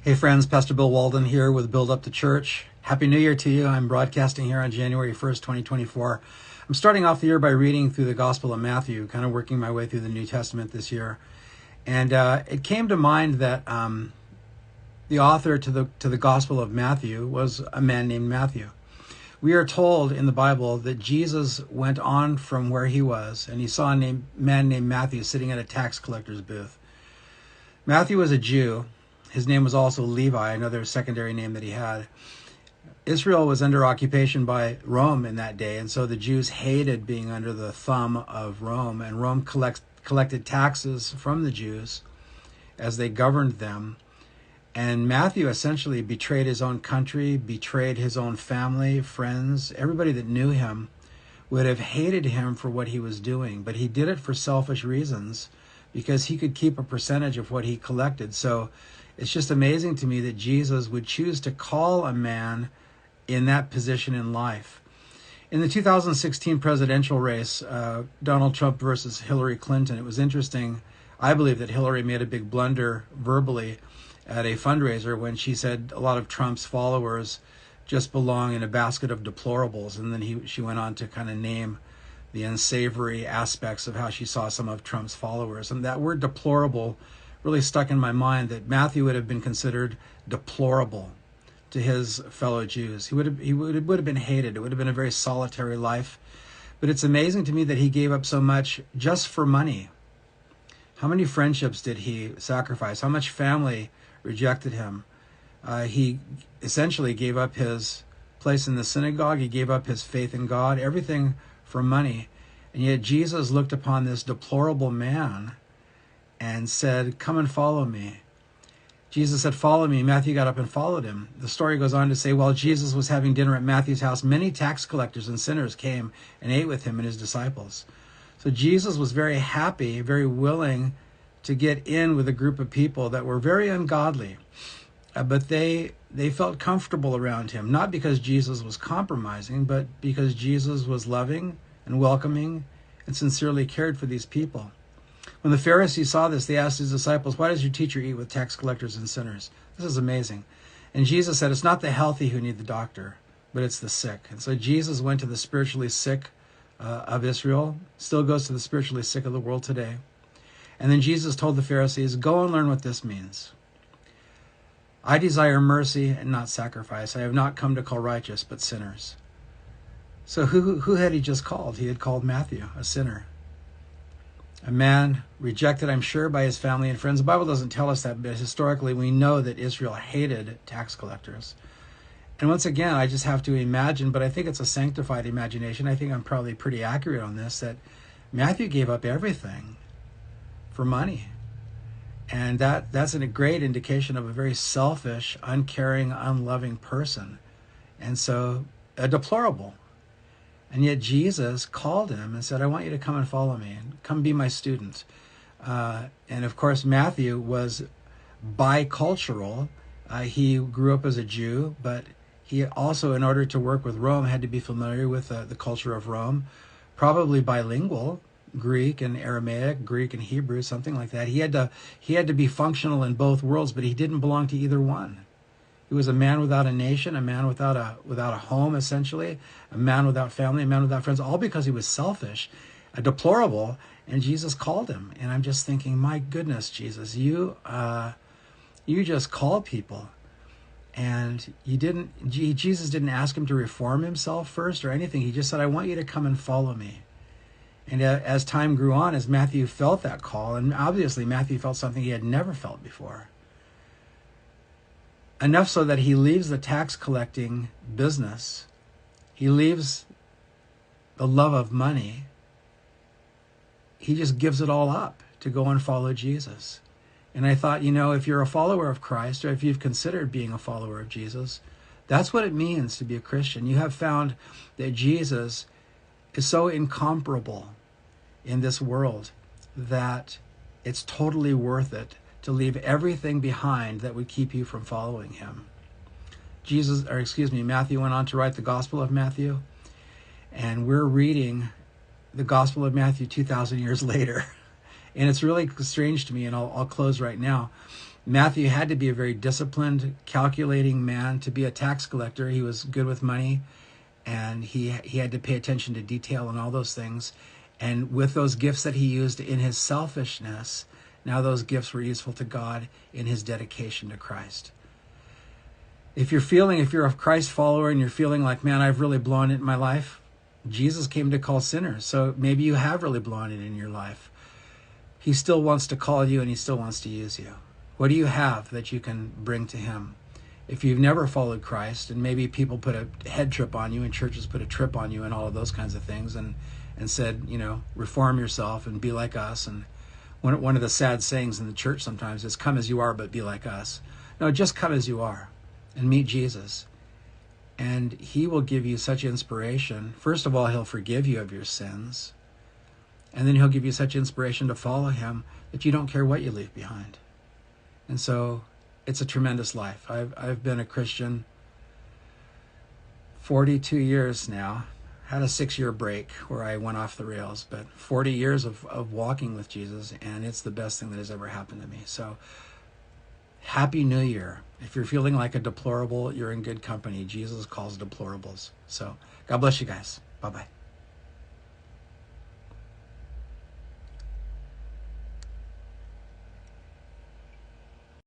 Hey friends, Pastor Bill Walden here with Build Up the Church. Happy New Year to you. I'm broadcasting here on January 1st, 2024. I'm starting off the year by reading through the Gospel of Matthew, kind of working my way through the New Testament this year. And it came to mind that the author to the Gospel of Matthew was a man named Matthew. We are told in the Bible that Jesus went on from where he was, and he saw a man named Matthew sitting at a tax collector's booth. Matthew was a Jew. His name was also Levi, another secondary name that he had. Israel was under occupation by Rome in that day, and so the Jews hated being under the thumb of Rome, and Rome collected taxes from the Jews as they governed them. And Matthew essentially betrayed his own country, betrayed his own family, friends. Everybody that knew him would have hated him for what he was doing, but he did it for selfish reasons because he could keep a percentage of what he collected. So it's just amazing to me that Jesus would choose to call a man in that position in life. In the 2016 presidential race, Donald Trump versus Hillary Clinton, it was interesting. I believe that Hillary made a big blunder verbally at a fundraiser when she said a lot of Trump's followers just belong in a basket of deplorables. And then she went on to kind of name the unsavory aspects of how she saw some of Trump's followers. And that word deplorable really stuck in my mind, that Matthew would have been considered deplorable to his fellow Jews. He would have been hated. It would have been a very solitary life. But it's amazing to me that he gave up so much just for money. How many friendships did he sacrifice? How much family rejected him? He essentially gave up his place in the synagogue. He gave up his faith in God, everything for money. And yet Jesus looked upon this deplorable man and said, "Come and follow me." Jesus said, "Follow me." Matthew got up and followed him. The story goes on to say, while Jesus was having dinner at Matthew's house, many tax collectors and sinners came and ate with him and his disciples. So Jesus was very happy, very willing to get in with a group of people that were very ungodly. But they felt comfortable around him, not because Jesus was compromising, but because Jesus was loving and welcoming and sincerely cared for these people. When the Pharisees saw this, they asked his disciples, "Why does your teacher eat with tax collectors and sinners?" This is amazing. And Jesus said, "It's not the healthy who need the doctor, but it's the sick." And so Jesus went to the spiritually sick of Israel, still goes to the spiritually sick of the world today. And then Jesus told the Pharisees, "Go and learn what this means. I desire mercy and not sacrifice. I have not come to call righteous, but sinners." So who had he just called? He had called Matthew, a sinner. A man rejected, I'm sure, by his family and friends. The Bible doesn't tell us that, but historically we know that Israel hated tax collectors. And once again, I just have to imagine, but I think it's a sanctified imagination. I think I'm probably pretty accurate on this, that Matthew gave up everything for money. And that's a great indication of a very selfish, uncaring, unloving person. And so a deplorable. And yet Jesus called him and said, "I want you to come and follow me, and come be my student." And of course, Matthew was bicultural. He grew up as a Jew, but he also, in order to work with Rome, had to be familiar with the culture of Rome, probably bilingual, Greek and Aramaic, Greek and Hebrew, something like that. He had to be functional in both worlds, but he didn't belong to either one. He was a man without a nation, a man without a home, essentially, a man without family, a man without friends, all because he was selfish, a deplorable, and Jesus called him. And I'm just thinking, my goodness, Jesus, you just called people. And Jesus didn't ask him to reform himself first or anything. He just said, "I want you to come and follow me." And as time grew on, as Matthew felt that call, and obviously Matthew felt something he had never felt before, enough so that he leaves the tax collecting business. He leaves the love of money. He just gives it all up to go and follow Jesus. And I thought, if you're a follower of Christ, or if you've considered being a follower of Jesus, that's what it means to be a Christian. You have found that Jesus is so incomparable in this world that it's totally worth it to leave everything behind that would keep you from following him. Matthew went on to write the Gospel of Matthew, and we're reading the Gospel of Matthew 2,000 years later. And it's really strange to me, and I'll close right now. Matthew had to be a very disciplined, calculating man to be a tax collector. He was good with money, and he had to pay attention to detail and all those things. And with those gifts that he used in his selfishness, now those gifts were useful to God in his dedication to Christ. If you're a Christ follower and you're feeling like, man, I've really blown it in my life, Jesus came to call sinners. So maybe you have really blown it in your life. He still wants to call you and he still wants to use you. What do you have that you can bring to him? If you've never followed Christ, and maybe people put a head trip on you and churches put a trip on you and all of those kinds of things, and said, reform yourself and be like us. And one of the sad sayings in the church sometimes is, come as you are, but be like us. No, just come as you are and meet Jesus. And he will give you such inspiration. First of all, he'll forgive you of your sins. And then he'll give you such inspiration to follow him that you don't care what you leave behind. And so it's a tremendous life. I've been a Christian 42 years now. Had a 6-year break where I went off the rails, but 40 years of walking with Jesus, and it's the best thing that has ever happened to me. So Happy New Year. If you're feeling like a deplorable, you're in good company. Jesus calls deplorables. So God bless you guys. Bye-bye.